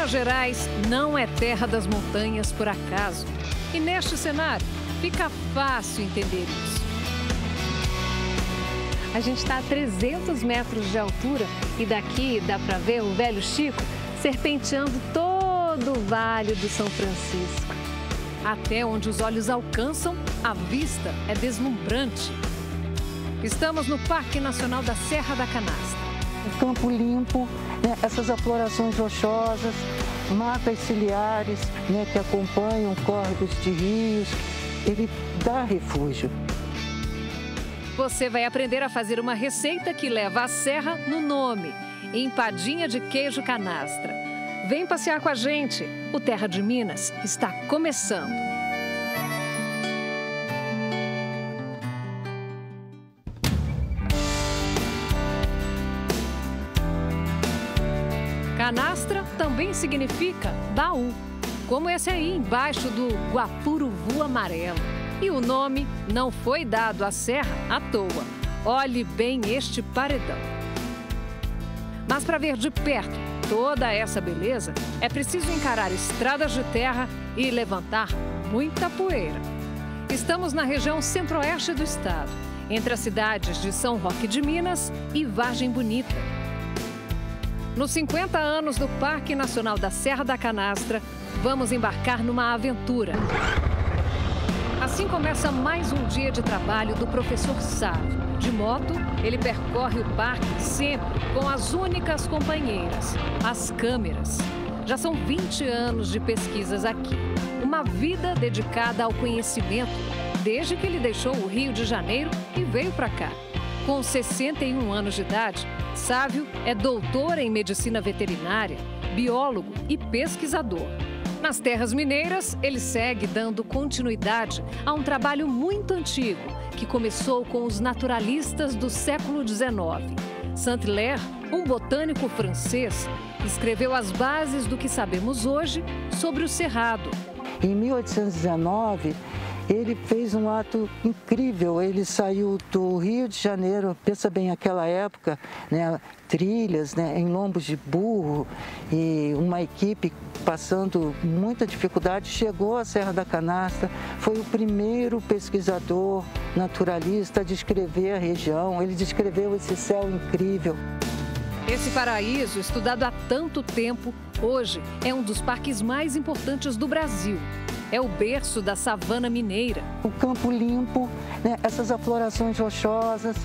Minas Gerais não é terra das montanhas por acaso. E neste cenário, fica fácil entender isso. A gente está a 300 metros de altura e daqui dá para ver o velho Chico serpenteando todo o Vale do São Francisco. Até onde os olhos alcançam, a vista é deslumbrante. Estamos no Parque Nacional da Serra da Canastra. O campo limpo, né, essas aflorações rochosas, matas ciliares, né, que acompanham córregos de rios, ele dá refúgio. Você vai aprender a fazer uma receita que leva a serra no nome, empadinha de queijo canastra. Vem passear com a gente, o Terra de Minas está começando. Canastra também significa baú, como esse aí embaixo do Guapuruvu amarelo. E o nome não foi dado à serra à toa. Olhe bem este paredão. Mas para ver de perto toda essa beleza, é preciso encarar estradas de terra e levantar muita poeira. Estamos na região centro-oeste do estado, entre as cidades de São Roque de Minas e Vargem Bonita. Nos 50 anos do Parque Nacional da Serra da Canastra, vamos embarcar numa aventura. Assim começa mais um dia de trabalho do professor Sávio. De moto, ele percorre o parque sempre com as únicas companheiras, as câmeras. Já são 20 anos de pesquisas aqui. Uma vida dedicada ao conhecimento, desde que ele deixou o Rio de Janeiro e veio para cá. Com 61 anos de idade, Sávio é doutor em medicina veterinária, biólogo e pesquisador. Nas terras mineiras, ele segue dando continuidade a um trabalho muito antigo, que começou com os naturalistas do século XIX. Saint-Hilaire, um botânico francês, escreveu as bases do que sabemos hoje sobre o cerrado. Em 1819, ele fez um ato incrível. Ele saiu do Rio de Janeiro, pensa bem, aquela época, né, trilhas, né, em lombos de burro, e uma equipe passando muita dificuldade, chegou à Serra da Canastra, foi o primeiro pesquisador naturalista a descrever a região. Ele descreveu esse céu incrível. Esse paraíso, estudado há tanto tempo, hoje é um dos parques mais importantes do Brasil. É o berço da savana mineira. O campo limpo, né, essas aflorações rochosas,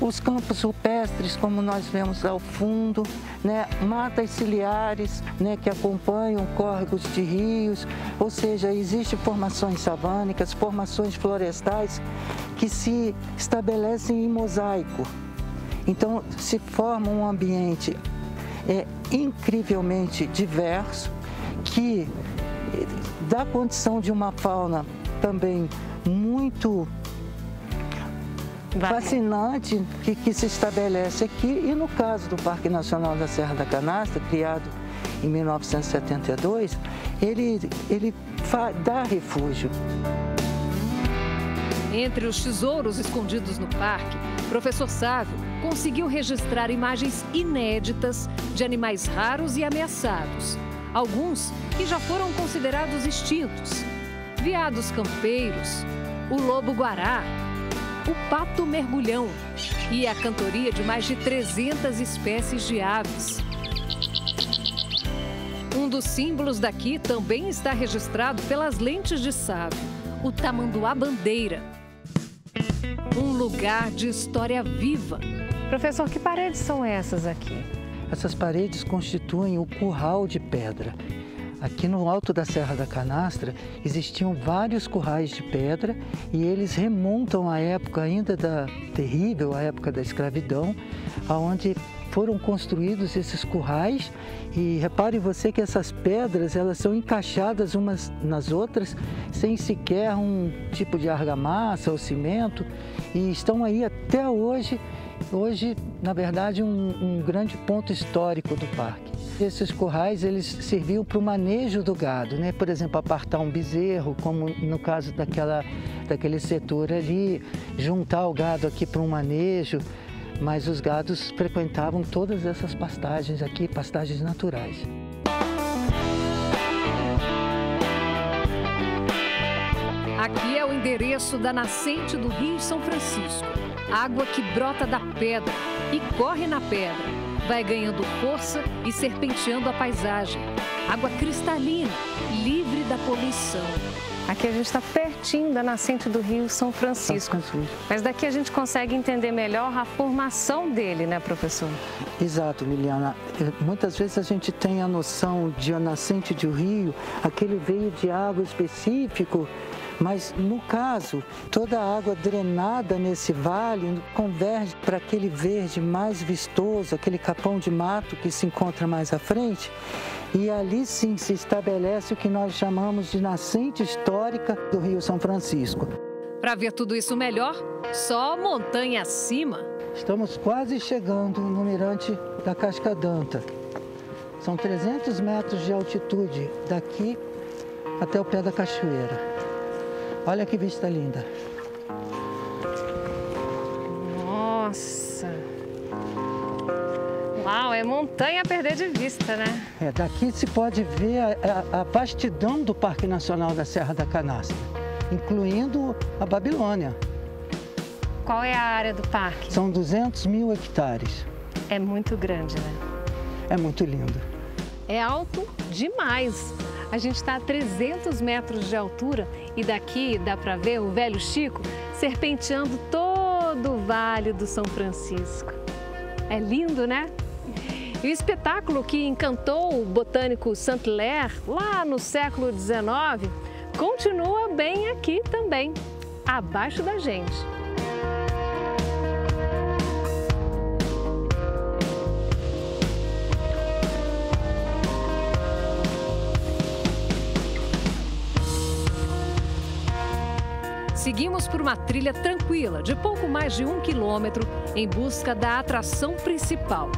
os campos rupestres, como nós vemos ao fundo, né, matas ciliares, né, que acompanham córregos de rios, ou seja, existem formações savânicas, formações florestais que se estabelecem em mosaico. Então, se forma um ambiente incrivelmente diverso, que dá condição de uma fauna também muito fascinante que se estabelece aqui. E no caso do Parque Nacional da Serra da Canastra, criado em 1972, ele dá refúgio. Entre os tesouros escondidos no parque, o professor Sávio conseguiu registrar imagens inéditas de animais raros e ameaçados. Alguns que já foram considerados extintos. Veados campeiros, o lobo-guará, o pato mergulhão e a cantoria de mais de 300 espécies de aves. Um dos símbolos daqui também está registrado pelas lentes de Sávio, o tamanduá-bandeira. Um lugar de história viva. Professor, que paredes são essas aqui? Essas paredes constituem o curral de pedra. Aqui no alto da Serra da Canastra existiam vários currais de pedra e eles remontam à época ainda terrível, à época da escravidão, onde foram construídos esses currais. E repare você que essas pedras, elas são encaixadas umas nas outras sem sequer um tipo de argamassa ou cimento, e estão aí até hoje. Hoje, na verdade, um grande ponto histórico do parque. Esses currais, eles serviam para o manejo do gado, né? Por exemplo, apartar um bezerro, como no caso daquele setor ali, juntar o gado aqui para um manejo, mas os gados frequentavam todas essas pastagens aqui, pastagens naturais. Aqui é o endereço da nascente do Rio São Francisco. Água que brota da pedra e corre na pedra. Vai ganhando força e serpenteando a paisagem. Água cristalina, livre da poluição. Aqui a gente está pertinho da nascente do Rio São Francisco. Mas daqui a gente consegue entender melhor a formação dele, né, professor? Exato, Liliana. Muitas vezes a gente tem a noção de a nascente de um rio, aquele veio de água específico, mas no caso, toda a água drenada nesse vale converge para aquele verde mais vistoso, aquele capão de mato que se encontra mais à frente. E ali sim se estabelece o que nós chamamos de nascente histórica do Rio São Francisco. Para ver tudo isso melhor, só montanha acima. Estamos quase chegando no mirante da Cascadanta. São 300 metros de altitude daqui até o pé da cachoeira. Olha que vista linda. Nossa! Uau, é montanha a perder de vista, né? Daqui se pode ver a vastidão do Parque Nacional da Serra da Canastra, incluindo a Babilônia. Qual é a área do parque? São 200 mil hectares. É muito grande, né? É muito lindo. É alto demais. A gente está a 300 metros de altura e daqui dá para ver o Velho Chico serpenteando todo o Vale do São Francisco. É lindo, né? E o espetáculo que encantou o botânico Saint-Hilaire lá no século XIX continua bem aqui também, abaixo da gente. Seguimos por uma trilha tranquila de pouco mais de 1 quilômetro em busca da atração principal.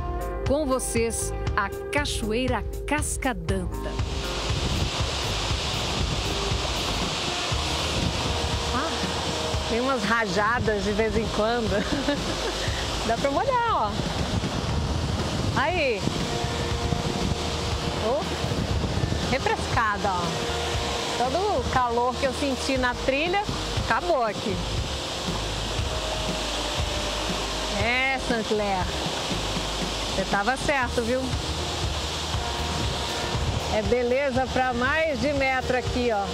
Com vocês, a Cachoeira Cascadanta. Tem umas rajadas de vez em quando. Dá pra molhar, ó. Aí. Refrescada, ó. Todo o calor que eu senti na trilha, acabou aqui. Saint-Hilaire. Você estava certo, viu? É beleza para mais de metro aqui, ó.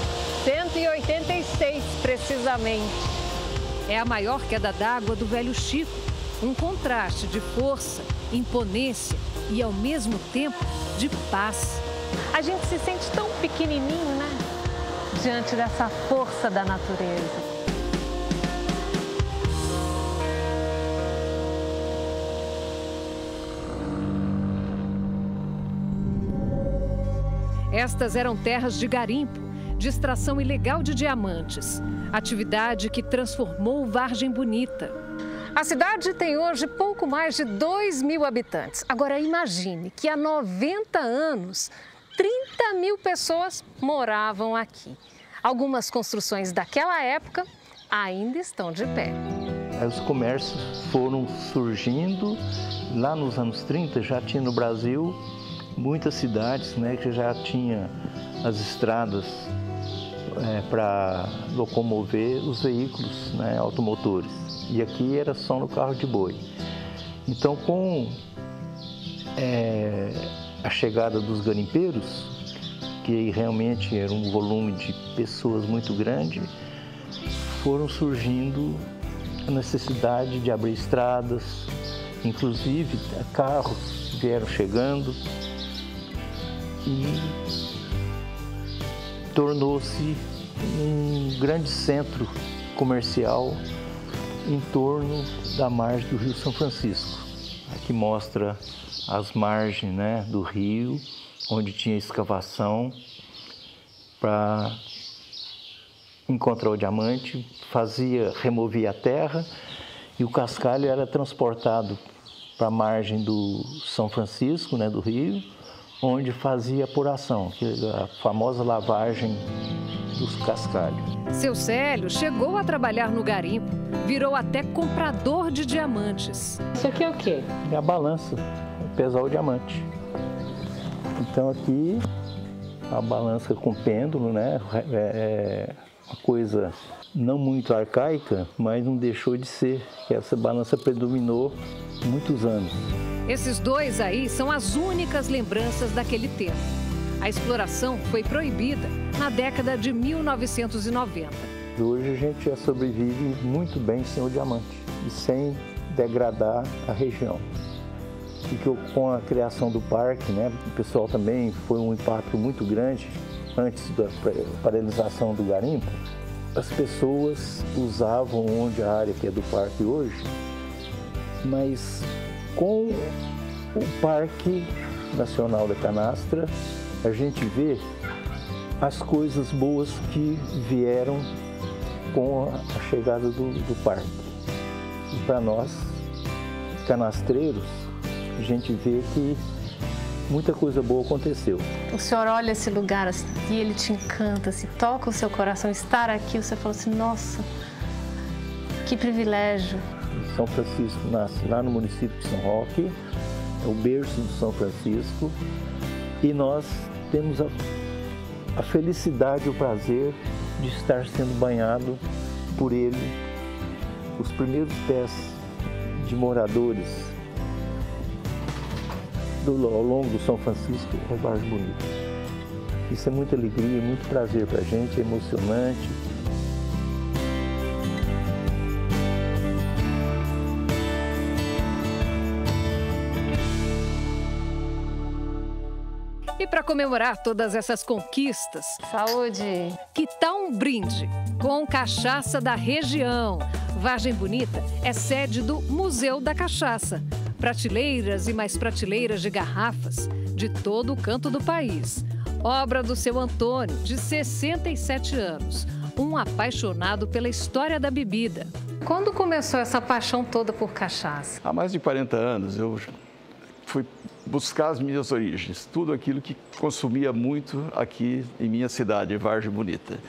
186 precisamente. É a maior queda d'água do Velho Chico. Um contraste de força, imponência e, ao mesmo tempo, de paz. A gente se sente tão pequenininho, né? Diante dessa força da natureza. Estas eram terras de garimpo, de extração ilegal de diamantes, atividade que transformou Vargem Bonita. A cidade tem hoje pouco mais de 2.000 habitantes. Agora imagine que há 90 anos, 30 mil pessoas moravam aqui. Algumas construções daquela época ainda estão de pé. Os comércios foram surgindo. Lá nos anos 30 já tinha no Brasil muitas cidades, né, que já tinha as estradas para locomover os veículos, né, automotores. E aqui era só no carro de boi. Então, com a chegada dos garimpeiros, que realmente era um volume de pessoas muito grande, foram surgindo a necessidade de abrir estradas, inclusive carros vieram chegando e tornou-se um grande centro comercial em torno da margem do Rio São Francisco. Aqui mostra as margens, né, do rio, onde tinha escavação para encontrar o diamante, removia a terra e o cascalho era transportado para a margem do São Francisco, né, do rio, onde fazia apuração, que é a famosa lavagem dos cascalhos. Seu Célio chegou a trabalhar no garimpo, virou até comprador de diamantes. Isso aqui é o quê? É a balança, pesar o diamante. Então aqui a balança com pêndulo, né, uma coisa não muito arcaica, mas não deixou de ser, que essa balança predominou muitos anos. Esses dois aí são as únicas lembranças daquele tempo. A exploração foi proibida na década de 1990. Hoje a gente já sobrevive muito bem sem o diamante e sem degradar a região. E que com a criação do parque, né, o pessoal também foi um impacto muito grande antes da paralisação do garimpo. As pessoas usavam onde a área que é do parque hoje, mas com o Parque Nacional da Canastra, a gente vê as coisas boas que vieram com a chegada do parque. E para nós, canastreiros, a gente vê que muita coisa boa aconteceu. O senhor olha esse lugar assim, e ele te encanta, assim, toca o seu coração, estar aqui, você fala assim, nossa, que privilégio. São Francisco nasce lá no município de São Roque, é o berço de São Francisco, e nós temos a felicidade e o prazer de estar sendo banhado por ele. Os primeiros pés de moradores ao longo do São Francisco é Vargem Bonita. Isso é muita alegria, muito prazer para a gente, é emocionante. E para comemorar todas essas conquistas, Saúde! que tal um brinde com cachaça da região? Vargem Bonita é sede do Museu da Cachaça. Prateleiras e mais prateleiras de garrafas de todo o canto do país. Obra do seu Antônio, de 67 anos, um apaixonado pela história da bebida. Quando começou essa paixão toda por cachaça? Há mais de 40 anos eu fui buscar as minhas origens, tudo aquilo que consumia muito aqui em minha cidade, Vargem Bonita.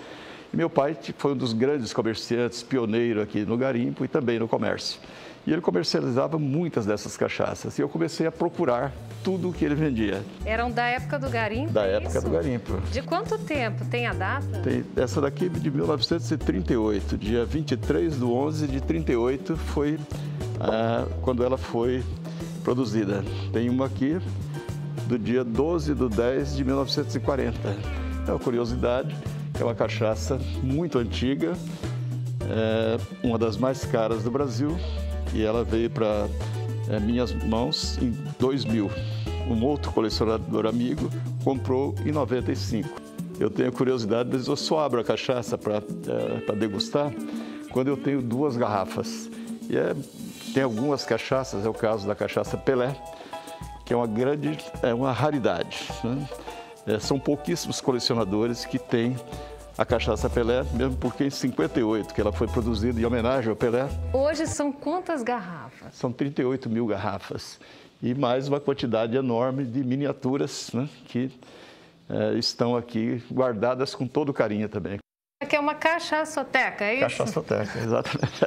E meu pai foi um dos grandes comerciantes, pioneiro aqui no garimpo e também no comércio. E ele comercializava muitas dessas cachaças. E eu comecei a procurar tudo o que ele vendia. Eram da época do garimpo? Da é época isso? do garimpo. De quanto tempo? Tem a data? Essa daqui de 1938, dia 23/11 de 38 foi quando ela foi produzida. Tem uma aqui do dia 12/10 de 1940. É uma curiosidade, é uma cachaça muito antiga, uma das mais caras do Brasil, e ela veio para minhas mãos em 2000. Um outro colecionador amigo comprou em 95. Eu tenho curiosidade, mas eu só abro a cachaça para degustar quando eu tenho 2 garrafas. E tem algumas cachaças, é o caso da cachaça Pelé, que é uma raridade, né? São pouquíssimos colecionadores que têm a cachaça Pelé, mesmo porque em 58, que ela foi produzida em homenagem ao Pelé. Hoje são quantas garrafas? São 38 mil garrafas e mais uma quantidade enorme de miniaturas, né, que estão aqui guardadas com todo carinho também. Aqui é uma cachaçoteca, é isso? Cachaçoteca, exatamente.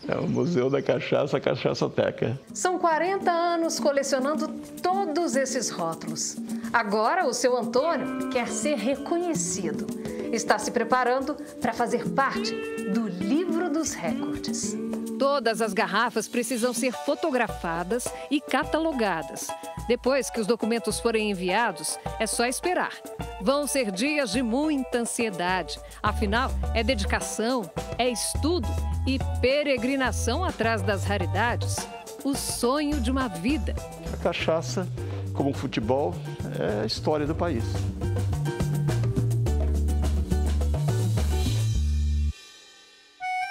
É o Museu da Cachaça, a Cachaçoteca. São 40 anos colecionando todos esses rótulos. Agora o seu Antônio quer ser reconhecido. Está se preparando para fazer parte do Livro dos Recordes. Todas as garrafas precisam ser fotografadas e catalogadas. Depois que os documentos forem enviados, é só esperar. Vão ser dias de muita ansiedade. Afinal, é dedicação, é estudo e peregrinação atrás das raridades. O sonho de uma vida. A cachaça, como o futebol, é a história do país.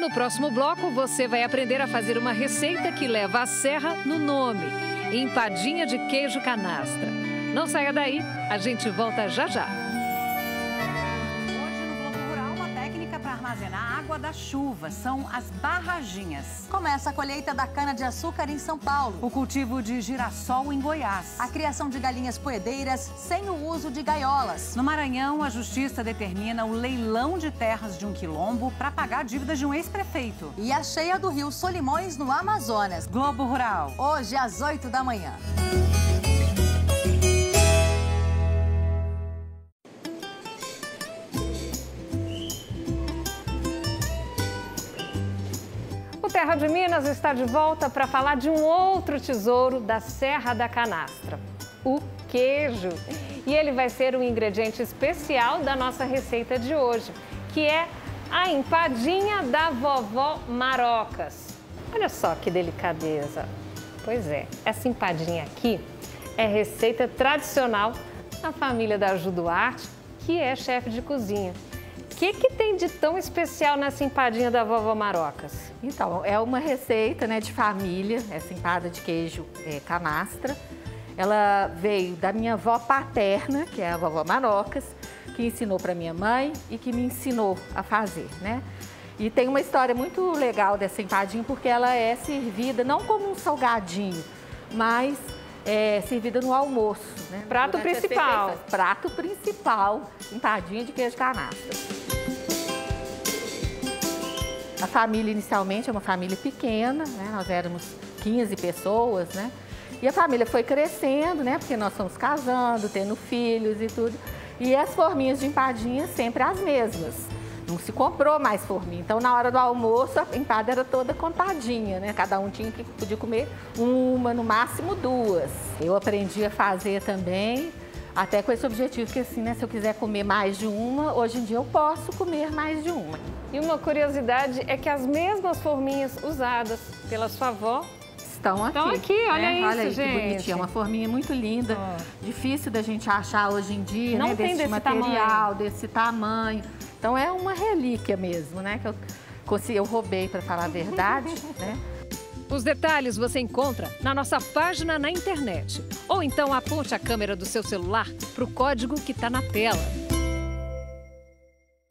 No próximo bloco, você vai aprender a fazer uma receita que leva a serra no nome. Empadinha de queijo canastra. Não saia daí, a gente volta já já. Hoje no Globo Rural, uma técnica para armazenar a água da chuva. São as barraginhas. Começa a colheita da cana-de-açúcar em São Paulo. O cultivo de girassol em Goiás. A criação de galinhas poedeiras sem o uso de gaiolas. No Maranhão, a justiça determina o leilão de terras de um quilombo para pagar dívidas de um ex-prefeito. E a cheia do rio Solimões, no Amazonas. Globo Rural. Hoje, às 8 da manhã. Serra de Minas está de volta para falar de um outro tesouro da Serra da Canastra, o queijo. E ele vai ser um ingrediente especial da nossa receita de hoje, que é a empadinha da vovó Marocas. Olha só que delicadeza. Pois é, essa empadinha aqui é receita tradicional da família da Ju Duarte, que é chefe de cozinha. O que tem de tão especial nessa empadinha da vovó Marocas? Então, é uma receita, né, de família, essa empada de queijo canastra. Ela veio da minha avó paterna, que é a vovó Marocas, que ensinou para minha mãe e que me ensinou a fazer, né? E tem uma história muito legal dessa empadinha, porque ela é servida não como um salgadinho, mas é servida no almoço, né? Prato principal. Prato principal, empadinha de queijo canastra. A família inicialmente é uma família pequena, né? Nós éramos 15 pessoas, né? E a família foi crescendo, né? Porque nós fomos casando, tendo filhos e tudo. E as forminhas de empadinha sempre as mesmas. Não se comprou mais forminha. Então, na hora do almoço, a empada era toda contadinha, né? Cada um podia comer uma, no máximo duas. Eu aprendi a fazer também, até com esse objetivo, porque assim, né? Se eu quiser comer mais de uma, hoje em dia eu posso comer mais de uma. E uma curiosidade é que as mesmas forminhas usadas pela sua avó estão aqui. Estão aqui, olha isso, olha aí, gente. Que bonitinha, uma forminha muito linda, difícil da gente achar hoje em dia, não né? Tem desse material, desse tamanho. Então é uma relíquia mesmo, né? Que eu roubei, para falar a verdade, né? Os detalhes você encontra na nossa página na internet. Ou então aponte a câmera do seu celular para o código que está na tela.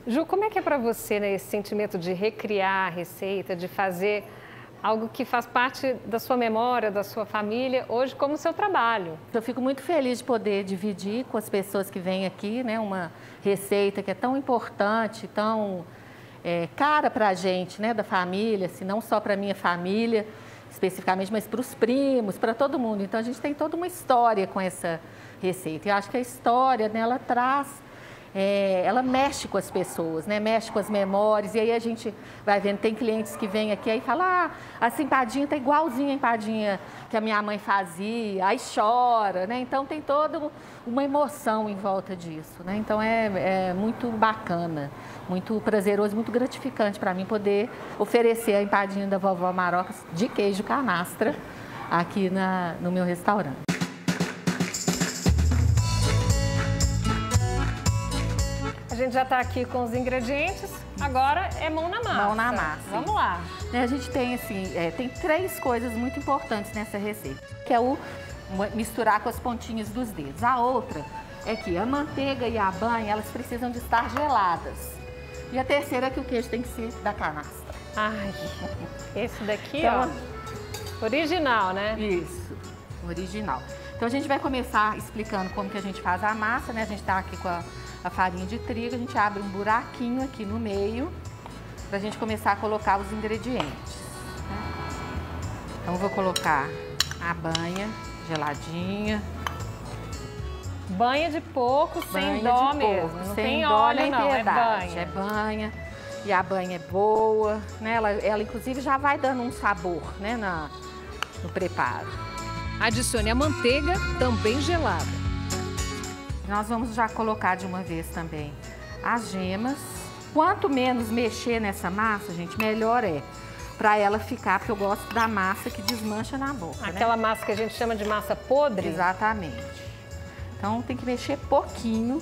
Ju, como é que é para você, né, esse sentimento de recriar a receita, de fazer algo que faz parte da sua memória, da sua família, hoje como seu trabalho? Eu fico muito feliz de poder dividir com as pessoas que vêm aqui, né, uma receita que é tão importante, tão cara para a gente, né, da família, assim, não só para a minha família especificamente, mas para os primos, para todo mundo. Então a gente tem toda uma história com essa receita. Eu acho que a história, né, ela traz... ela mexe com as pessoas, né? Mexe com as memórias, e aí a gente vai vendo, tem clientes que vêm aqui e falam, essa empadinha tá igualzinha a empadinha que a minha mãe fazia, aí chora, né? Então tem toda uma emoção em volta disso, né? Então é muito bacana, muito prazeroso, muito gratificante para mim poder oferecer a empadinha da vovó Marocas de queijo canastra aqui no meu restaurante. A gente já está aqui com os ingredientes, agora é mão na massa. Mão na massa. Vamos lá. A gente tem, assim, tem 3 coisas muito importantes nessa receita, que é o misturar com as pontinhas dos dedos. A outra é que a manteiga e a banha, elas precisam de estar geladas. E a terceira é que o queijo tem que ser da canastra. Ai, esse daqui, então, ó, original, né? Isso, original. Então a gente vai começar explicando como que a gente faz a massa, né? A gente está aqui com a farinha de trigo, a gente abre um buraquinho aqui no meio para a gente começar a colocar os ingredientes. Então eu vou colocar a banha geladinha. Banha de porco, sem dó mesmo, não tem óleo não, é banha. É banha, e a banha é boa, né? Ela inclusive já vai dando um sabor, né, no preparo. Adicione a manteiga, também gelada. Nós vamos já colocar de uma vez também as gemas. Quanto menos mexer nessa massa, gente, melhor é. Para ela ficar, porque eu gosto da massa que desmancha na boca, aquela, né, massa que a gente chama de massa podre? Exatamente. Então tem que mexer pouquinho.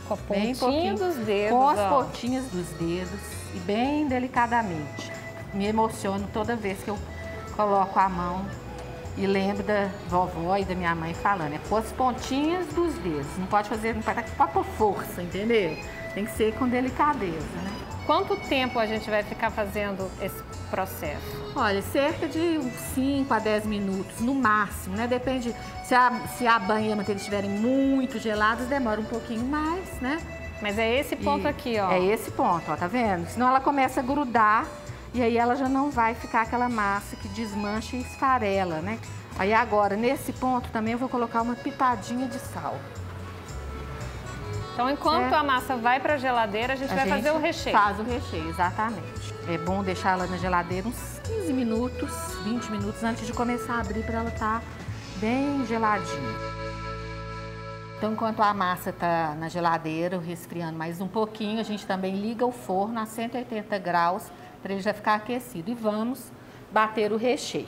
Com a pontinha dos dedos. Com as pontinhas dos dedos e bem delicadamente. Me emociono toda vez que eu coloco a mão e lembro da vovó e da minha mãe falando, é com as pontinhas dos dedos. Não pode fazer, não pode por força, entendeu? Tem que ser com delicadeza, né? Quanto tempo a gente vai ficar fazendo esse processo? Olha, cerca de uns 5 a 10 minutos, no máximo, né? Depende, se a banha e a manteiga estiverem muito geladas, demora um pouquinho mais, né? Mas é esse ponto aqui, ó. É esse ponto, ó, tá vendo? Senão ela começa a grudar e aí ela já não vai ficar aquela massa que desmancha e esfarela, né? Aí agora, nesse ponto também eu vou colocar uma pitadinha de sal. Então, enquanto a massa vai para a geladeira, a gente vai fazer o recheio. Faz o recheio, exatamente. É bom deixar ela na geladeira uns 15 minutos, 20 minutos antes de começar a abrir para ela estar bem geladinha. Então, enquanto a massa está na geladeira, resfriando mais um pouquinho, a gente também liga o forno a 180 graus para ele já ficar aquecido. E vamos bater o recheio.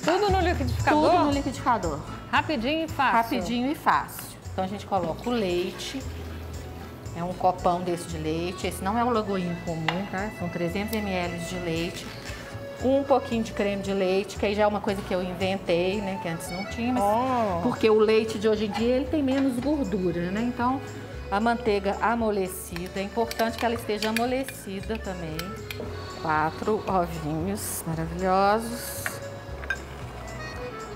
Tudo no liquidificador? Tudo no liquidificador. Rapidinho e fácil? Rapidinho e fácil. Então, a gente coloca o leite. É um copão desse de leite. Esse não é um lagoinho comum, tá? São 300 ml de leite. Um pouquinho de creme de leite, que aí já é uma coisa que eu inventei, né? Que antes não tinha, mas porque o leite de hoje em dia ele tem menos gordura, né? Então, a manteiga amolecida, é importante que ela esteja amolecida também. 4 ovinhos maravilhosos.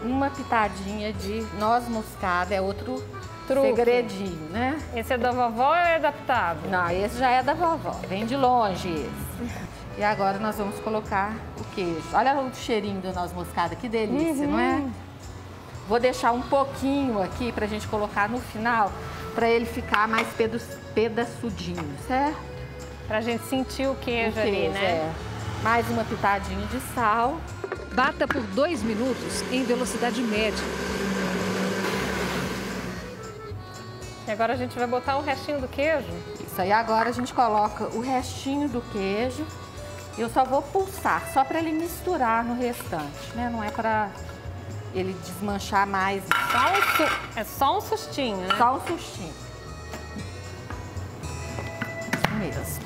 Uma pitadinha de noz moscada, é outro segredinho, né? Esse é da vovó ou é adaptado? Não, esse já é da vovó, vem de longe esse. E agora nós vamos colocar o queijo. Olha o cheirinho da noz moscada, que delícia, não é? Vou deixar um pouquinho aqui pra gente colocar no final, pra ele ficar mais pedaçudinho, certo? Pra gente sentir o queijo ali, né? É. Mais uma pitadinha de sal. Bata por 2 minutos em velocidade média. E agora a gente vai botar o restinho do queijo? Isso aí, agora a gente coloca o restinho do queijo. Eu só vou pulsar, só para ele misturar no restante, né? Não é para ele desmanchar mais. É só um sustinho, né? Só um sustinho. Isso mesmo.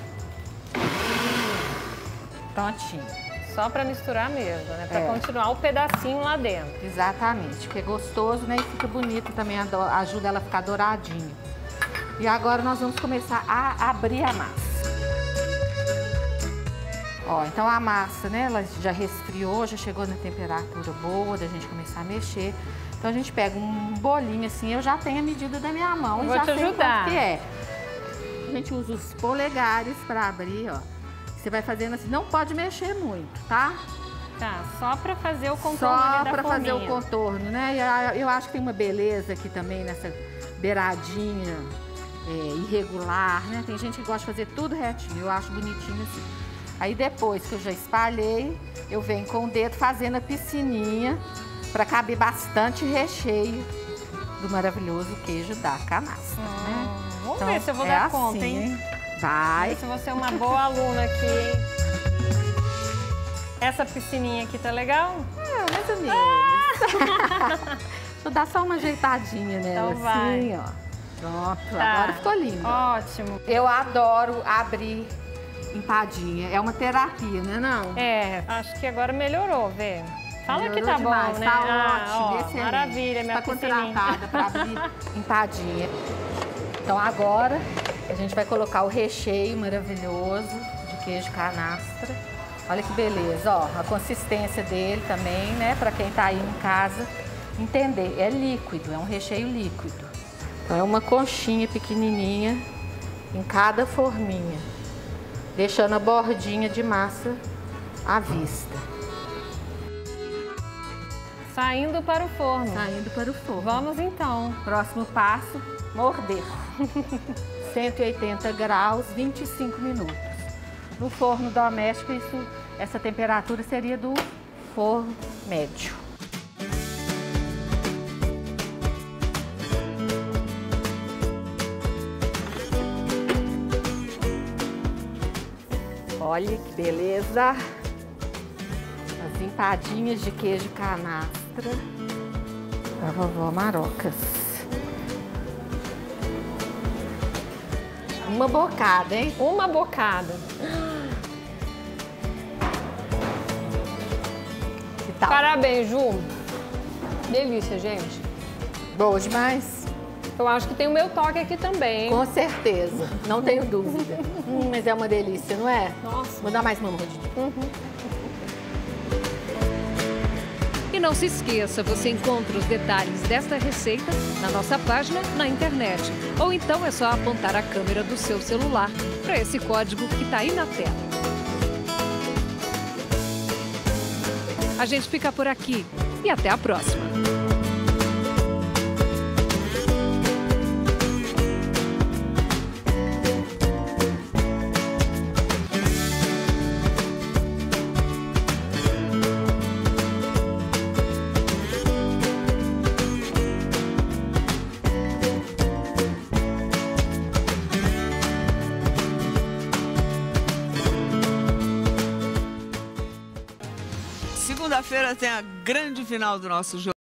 Prontinho. Só para misturar mesmo, né? Para continuar o pedacinho lá dentro. Exatamente, que é gostoso, né? E fica bonito também, ajuda ela a ficar douradinha. E agora nós vamos começar a abrir a massa. Ó, então a massa, né, ela já resfriou, já chegou na temperatura boa da gente começar a mexer. Então a gente pega um bolinho assim, eu já tenho a medida da minha mão e já sei quanto que é. A gente usa os polegares para abrir, ó. Você vai fazendo assim, não pode mexer muito, tá? Tá, só para fazer o contorno Só da para fazer o forminha. contorno, né? E eu acho que tem uma beleza aqui também nessa beiradinha irregular, né? Tem gente que gosta de fazer tudo retinho, eu acho bonitinho assim. Aí depois que eu já espalhei, eu venho com o dedo fazendo a piscininha para caber bastante recheio do maravilhoso queijo da canastra, né? Vamos Então, ver se eu vou dar conta, assim, hein? Vai. Ver se você é uma boa aluna aqui, hein? Essa piscininha aqui tá legal? Mais ou menos. Deixa eu dar só uma ajeitadinha nela, Então vai. assim, ó. Pronto, Tá. agora ficou lindo. Ótimo. Eu adoro abrir empadinha. É uma terapia, né, não? É, acho que agora melhorou, Vê. Fala Melhorou que tá demais, bom, né? tá ótimo, ó, excelente. maravilha, minha Está piscininha. contratada para abrir empadinha. Então agora a gente vai colocar o recheio maravilhoso de queijo canastra. Olha que beleza, ó, a consistência dele também, né, para quem tá aí em casa entender. É líquido, é um recheio líquido. Então é uma conchinha pequenininha em cada forminha, deixando a bordinha de massa à vista. Saindo para o forno. Saindo para o forno. Vamos então. Próximo passo, morder. 180 graus, 25 minutos. No forno doméstico, essa temperatura seria do forno médio. Olha que beleza! As empadinhas de queijo canastra da vovó Marocas. Uma bocada, hein? Uma bocada. Que tal? Parabéns, Ju. Delícia, gente. Boa demais? Eu acho que tem o meu toque aqui também, hein? Com certeza, não tenho dúvida. Mas é uma delícia, não é? Nossa. Vou dar mais uma mordidinha. E não se esqueça, você encontra os detalhes desta receita na nossa página na internet. Ou então é só apontar a câmera do seu celular para esse código que está aí na tela. A gente fica por aqui e até a próxima. segunda-feira tem a grande final do nosso jogo.